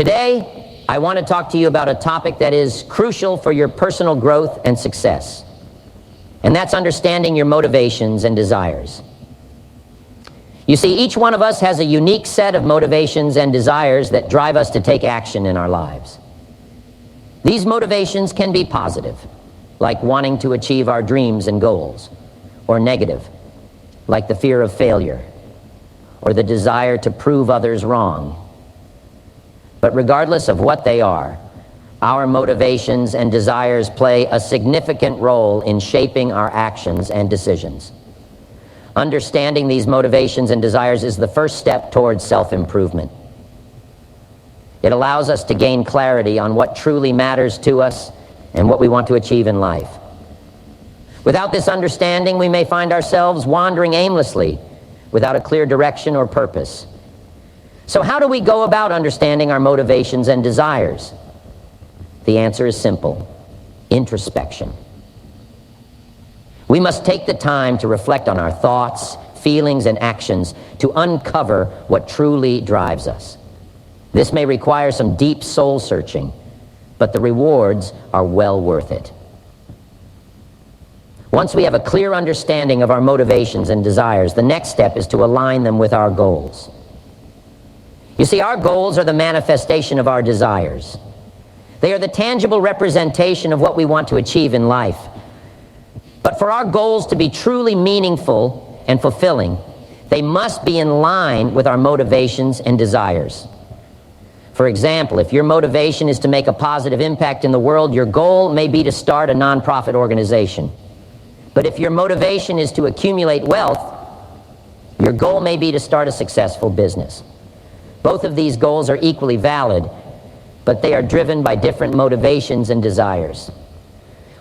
Today, I want to talk to you about a topic that is crucial for your personal growth and success, and that's understanding your motivations and desires. You see, each one of us has a unique set of motivations and desires that drive us to take action in our lives. These motivations can be positive, like wanting to achieve our dreams and goals, or negative, like the fear of failure, or the desire to prove others wrong. But regardless of what they are, our motivations and desires play a significant role in shaping our actions and decisions. Understanding these motivations and desires is the first step towards self-improvement. It allows us to gain clarity on what truly matters to us and what we want to achieve in life. Without this understanding, we may find ourselves wandering aimlessly without a clear direction or purpose. So how do we go about understanding our motivations and desires? The answer is simple: introspection. We must take the time to reflect on our thoughts, feelings, and actions to uncover what truly drives us. This may require some deep soul searching, but the rewards are well worth it. Once we have a clear understanding of our motivations and desires, the next step is to align them with our goals. You see, our goals are the manifestation of our desires. They are the tangible representation of what we want to achieve in life. But for our goals to be truly meaningful and fulfilling, they must be in line with our motivations and desires. For example, if your motivation is to make a positive impact in the world, your goal may be to start a nonprofit organization. But if your motivation is to accumulate wealth, your goal may be to start a successful business. Both of these goals are equally valid, but they are driven by different motivations and desires.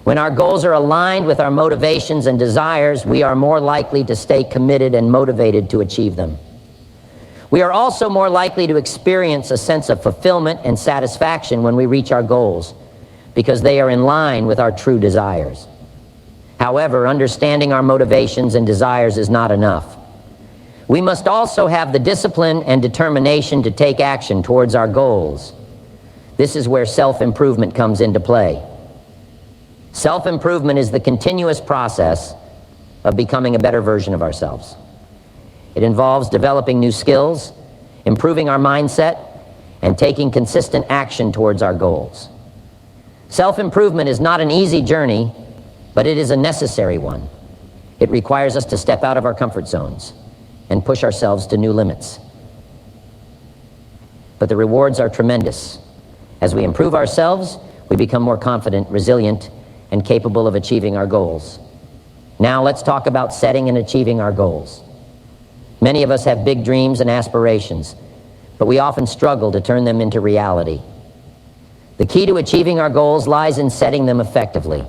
When our goals are aligned with our motivations and desires, we are more likely to stay committed and motivated to achieve them. We are also more likely to experience a sense of fulfillment and satisfaction when we reach our goals, because they are in line with our true desires. However, understanding our motivations and desires is not enough. We must also have the discipline and determination to take action towards our goals. This is where self-improvement comes into play. Self-improvement is the continuous process of becoming a better version of ourselves. It involves developing new skills, improving our mindset, and taking consistent action towards our goals. Self-improvement is not an easy journey, but it is a necessary one. It requires us to step out of our comfort zones and push ourselves to new limits. But the rewards are tremendous. As we improve ourselves, we become more confident, resilient, and capable of achieving our goals. Now let's talk about setting and achieving our goals. Many of us have big dreams and aspirations, but we often struggle to turn them into reality. The key to achieving our goals lies in setting them effectively.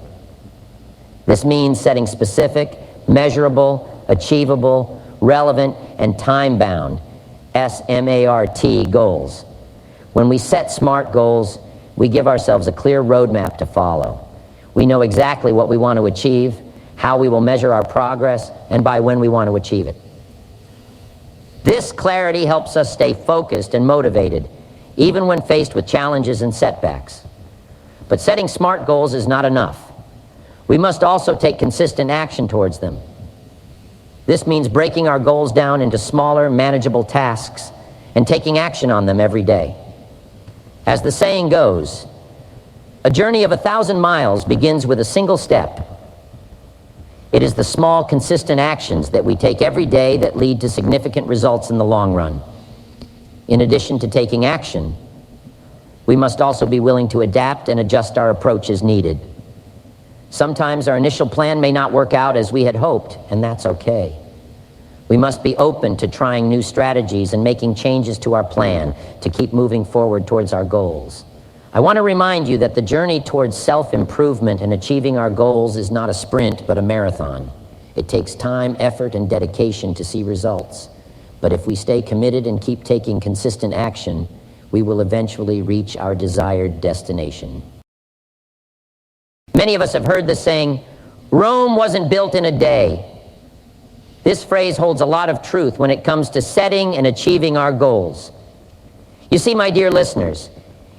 This means setting specific, measurable, achievable, relevant, and time-bound, SMART goals. When we set SMART goals, we give ourselves a clear roadmap to follow. We know exactly what we want to achieve, how we will measure our progress, and by when we want to achieve it. This clarity helps us stay focused and motivated, even when faced with challenges and setbacks. But setting SMART goals is not enough. We must also take consistent action towards them. This means breaking our goals down into smaller, manageable tasks and taking action on them every day. As the saying goes, a journey of 1,000 miles begins with a single step. It is the small, consistent actions that we take every day that lead to significant results in the long run. In addition to taking action, we must also be willing to adapt and adjust our approach as needed. Sometimes our initial plan may not work out as we had hoped, and that's okay. We must be open to trying new strategies and making changes to our plan to keep moving forward towards our goals. I want to remind you that the journey towards self-improvement and achieving our goals is not a sprint, but a marathon. It takes time, effort, and dedication to see results. But if we stay committed and keep taking consistent action, we will eventually reach our desired destination. Many of us have heard the saying, Rome wasn't built in a day. This phrase holds a lot of truth when it comes to setting and achieving our goals. You see, my dear listeners,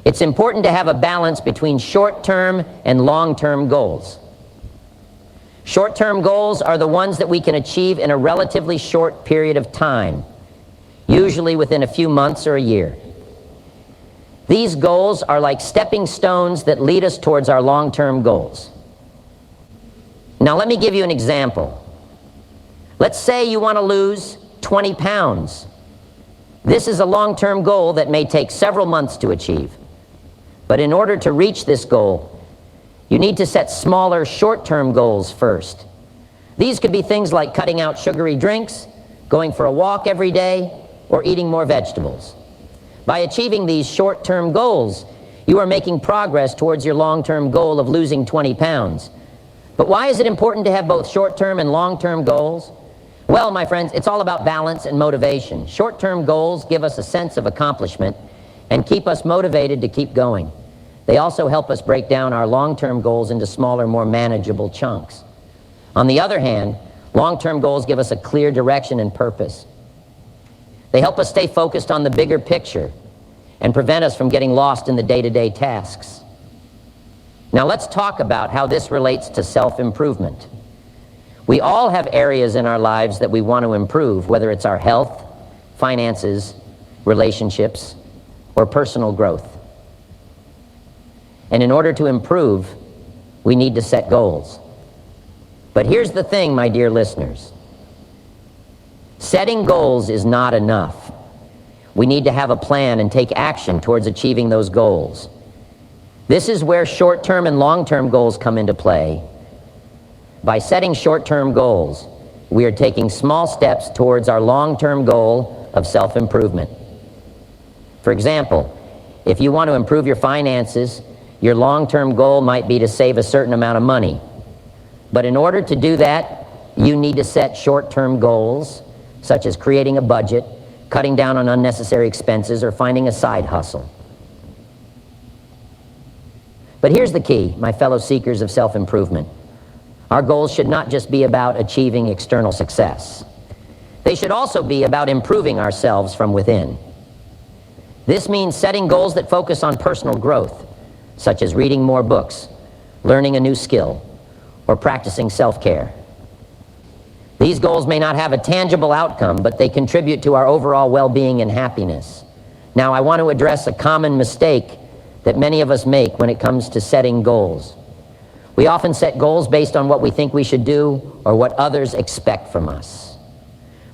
It's important to have a balance between short-term and long-term goals. Short-term goals are the ones that we can achieve in a relatively short period of time, usually within a few months or a year. These goals are like stepping stones that lead us towards our long-term goals. Now let me give you an example. Let's say you want to lose 20 pounds. This is a long-term goal that may take several months to achieve. But in order to reach this goal, you need to set smaller, short-term goals first. These could be things like cutting out sugary drinks, going for a walk every day, or eating more vegetables. By achieving these short-term goals, you are making progress towards your long-term goal of losing 20 pounds. But why is it important to have both short-term and long-term goals? Well, my friends, it's all about balance and motivation. Short-term goals give us a sense of accomplishment and keep us motivated to keep going. They also help us break down our long-term goals into smaller, more manageable chunks. On the other hand, long-term goals give us a clear direction and purpose. They help us stay focused on the bigger picture and prevent us from getting lost in the day-to-day tasks. Now let's talk about how this relates to self-improvement. We all have areas in our lives that we want to improve, whether it's our health, finances, relationships, or personal growth. And in order to improve, we need to set goals. But here's the thing, my dear listeners. Setting goals is not enough. We need to have a plan and take action towards achieving those goals. This is where short-term and long-term goals come into play. By setting short-term goals, we are taking small steps towards our long-term goal of self-improvement. For example, if you want to improve your finances, your long-term goal might be to save a certain amount of money. But in order to do that, you need to set short-term goals, such as creating a budget, cutting down on unnecessary expenses, or finding a side hustle. But here's the key, my fellow seekers of self-improvement. Our goals should not just be about achieving external success. They should also be about improving ourselves from within. This means setting goals that focus on personal growth, such as reading more books, learning a new skill, or practicing self-care. These goals may not have a tangible outcome, but they contribute to our overall well-being and happiness. Now, I want to address a common mistake that many of us make when it comes to setting goals. We often set goals based on what we think we should do or what others expect from us,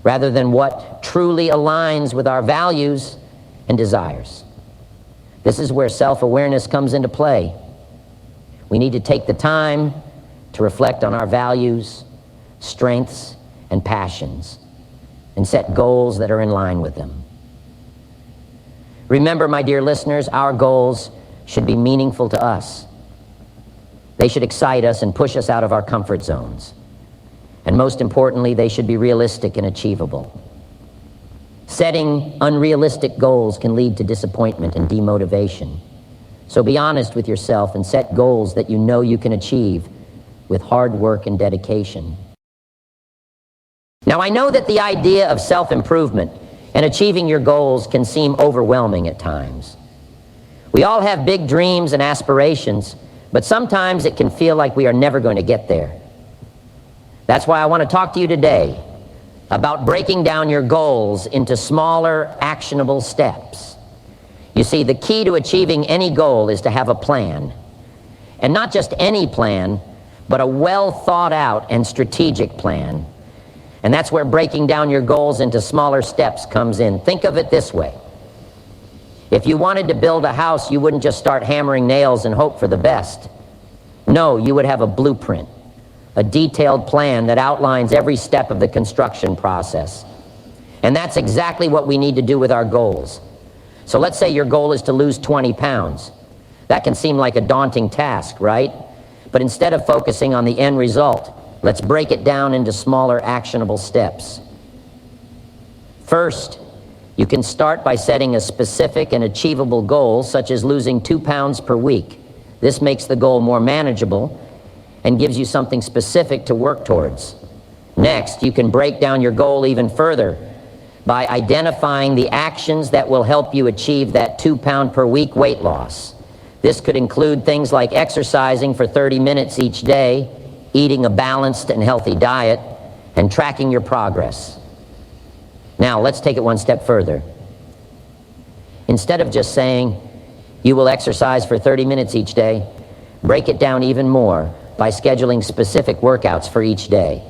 rather than what truly aligns with our values and desires. This is where self-awareness comes into play. We need to take the time to reflect on our values, strengths, and passions, and set goals that are in line with them. Remember, my dear listeners, our goals should be meaningful to us. They should excite us and push us out of our comfort zones. And most importantly, they should be realistic and achievable. Setting unrealistic goals can lead to disappointment and demotivation. So be honest with yourself and set goals that you know you can achieve with hard work and dedication. Now, I know that the idea of self-improvement and achieving your goals can seem overwhelming at times. We all have big dreams and aspirations, but sometimes it can feel like we are never going to get there. That's why I want to talk to you today about breaking down your goals into smaller, actionable steps. You see, the key to achieving any goal is to have a plan. And not just any plan, but a well thought out and strategic plan. And that's where breaking down your goals into smaller steps comes in. Think of it this way. If you wanted to build a house, you wouldn't just start hammering nails and hope for the best. No, you would have a blueprint, a detailed plan that outlines every step of the construction process. And that's exactly what we need to do with our goals. So let's say your goal is to lose 20 pounds. That can seem like a daunting task, right? But instead of focusing on the end result, let's break it down into smaller, actionable steps. First, you can start by setting a specific and achievable goal, such as losing 2 pounds per week. This makes the goal more manageable and gives you something specific to work towards. Next, you can break down your goal even further by identifying the actions that will help you achieve that 2-pound per week weight loss. This could include things like exercising for 30 minutes each day, eating a balanced and healthy diet, and tracking your progress. Now, let's take it one step further. Instead of just saying, you will exercise for 30 minutes each day, break it down even more by scheduling specific workouts for each day.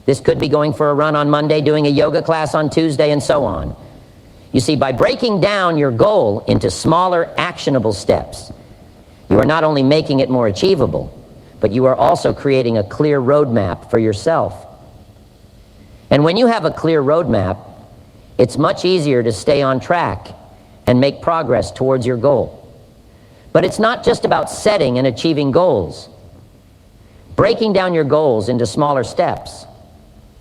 This could be going for a run on Monday, doing a yoga class on Tuesday, and so on. You see, by breaking down your goal into smaller, actionable steps, you are not only making it more achievable, but you are also creating a clear roadmap for yourself. And when you have a clear roadmap, it's much easier to stay on track and make progress towards your goal. But it's not just about setting and achieving goals. Breaking down your goals into smaller steps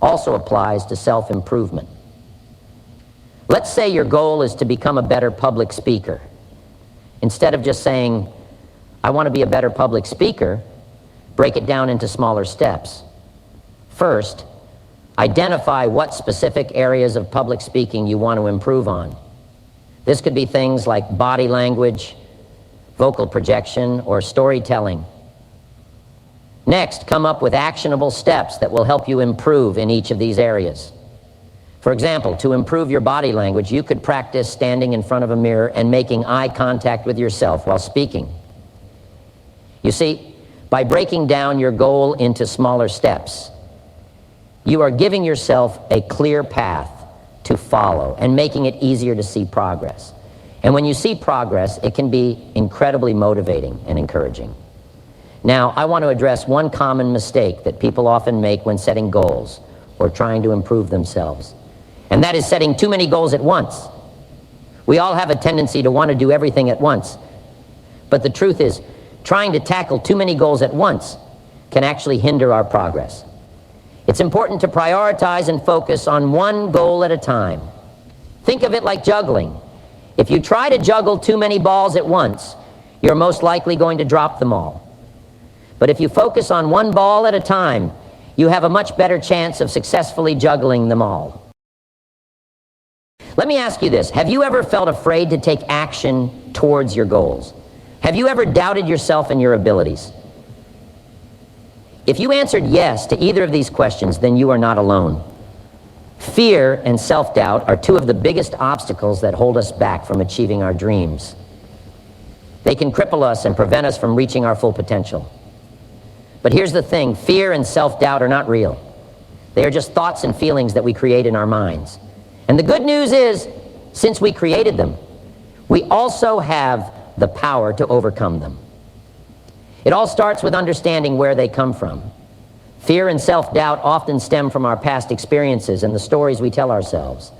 also applies to self-improvement. Let's say your goal is to become a better public speaker. Instead of just saying, I want to be a better public speaker, break it down into smaller steps. First, identify what specific areas of public speaking you want to improve on. This could be things like body language, vocal projection, or storytelling. Next, come up with actionable steps that will help you improve in each of these areas. For example, to improve your body language, you could practice standing in front of a mirror and making eye contact with yourself while speaking. You see, by breaking down your goal into smaller steps, you are giving yourself a clear path to follow and making it easier to see progress. And when you see progress, it can be incredibly motivating and encouraging. Now, I want to address one common mistake that people often make when setting goals or trying to improve themselves, and that is setting too many goals at once. We all have a tendency to want to do everything at once, but the truth is, trying to tackle too many goals at once can actually hinder our progress. It's important to prioritize and focus on one goal at a time. Think of it like juggling. If you try to juggle too many balls at once, you're most likely going to drop them all. But if you focus on one ball at a time, you have a much better chance of successfully juggling them all. Let me ask you this. Have you ever felt afraid to take action towards your goals? Have you ever doubted yourself and your abilities? If you answered yes to either of these questions, then you are not alone. Fear and self-doubt are two of the biggest obstacles that hold us back from achieving our dreams. They can cripple us and prevent us from reaching our full potential. But here's the thing, fear and self-doubt are not real. They are just thoughts and feelings that we create in our minds. And the good news is, since we created them, we also have the power to overcome them. It all starts with understanding where they come from. Fear and self-doubt often stem from our past experiences and the stories we tell ourselves.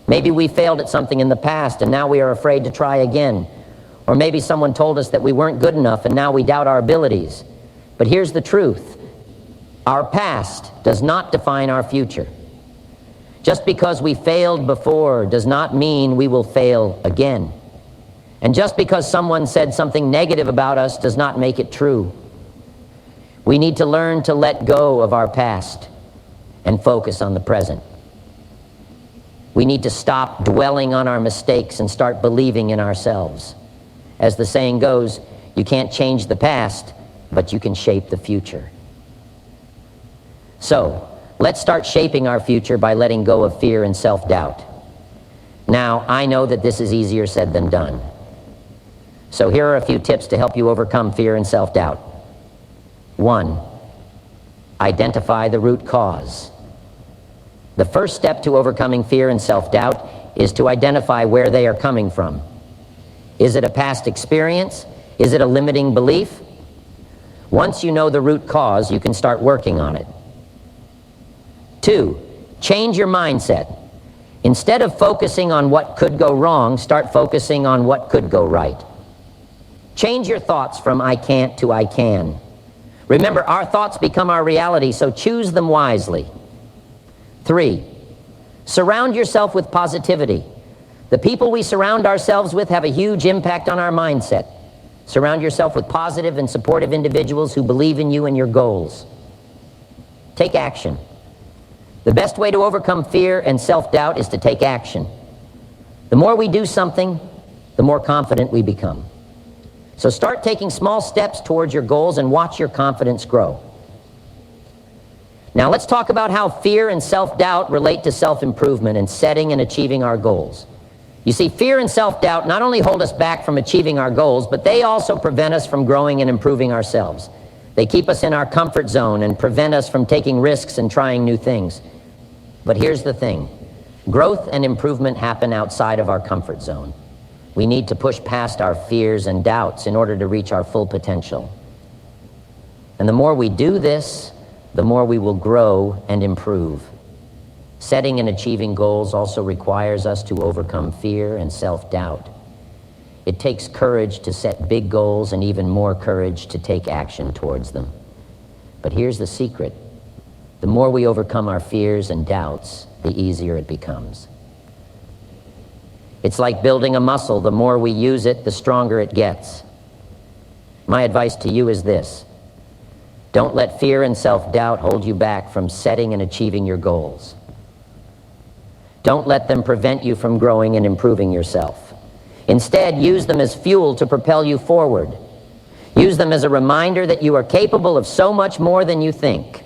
Maybe we failed at something in the past and now we are afraid to try again. Or maybe someone told us that we weren't good enough and now we doubt our abilities. But here's the truth. Our past does not define our future. Just because we failed before does not mean we will fail again. And just because someone said something negative about us does not make it true. We need to learn to let go of our past and focus on the present. We need to stop dwelling on our mistakes and start believing in ourselves. As the saying goes, you can't change the past, but you can shape the future. So, let's start shaping our future by letting go of fear and self-doubt. Now, I know that this is easier said than done. So here are a few tips to help you overcome fear and self-doubt. 1, identify the root cause. The first step to overcoming fear and self-doubt is to identify where they are coming from. Is it a past experience? Is it a limiting belief? Once you know the root cause, you can start working on it. 2, change your mindset. Instead of focusing on what could go wrong, start focusing on what could go right. Change your thoughts from I can't to I can. Remember, our thoughts become our reality, so choose them wisely. 3, surround yourself with positivity. The people we surround ourselves with have a huge impact on our mindset. Surround yourself with positive and supportive individuals who believe in you and your goals. Take action. The best way to overcome fear and self-doubt is to take action. The more we do something, the more confident we become. So start taking small steps towards your goals and watch your confidence grow. Now let's talk about how fear and self-doubt relate to self-improvement and setting and achieving our goals. You see, fear and self-doubt not only hold us back from achieving our goals, but they also prevent us from growing and improving ourselves. They keep us in our comfort zone and prevent us from taking risks and trying new things. But here's the thing. Growth and improvement happen outside of our comfort zone. We need to push past our fears and doubts in order to reach our full potential. And the more we do this, the more we will grow and improve. Setting and achieving goals also requires us to overcome fear and self-doubt. It takes courage to set big goals and even more courage to take action towards them. But here's the secret. The more we overcome our fears and doubts, the easier it becomes. It's like building a muscle. The more we use it, the stronger it gets. My advice to you is this. Don't let fear and self-doubt hold you back from setting and achieving your goals. Don't let them prevent you from growing and improving yourself. Instead, use them as fuel to propel you forward. Use them as a reminder that you are capable of so much more than you think.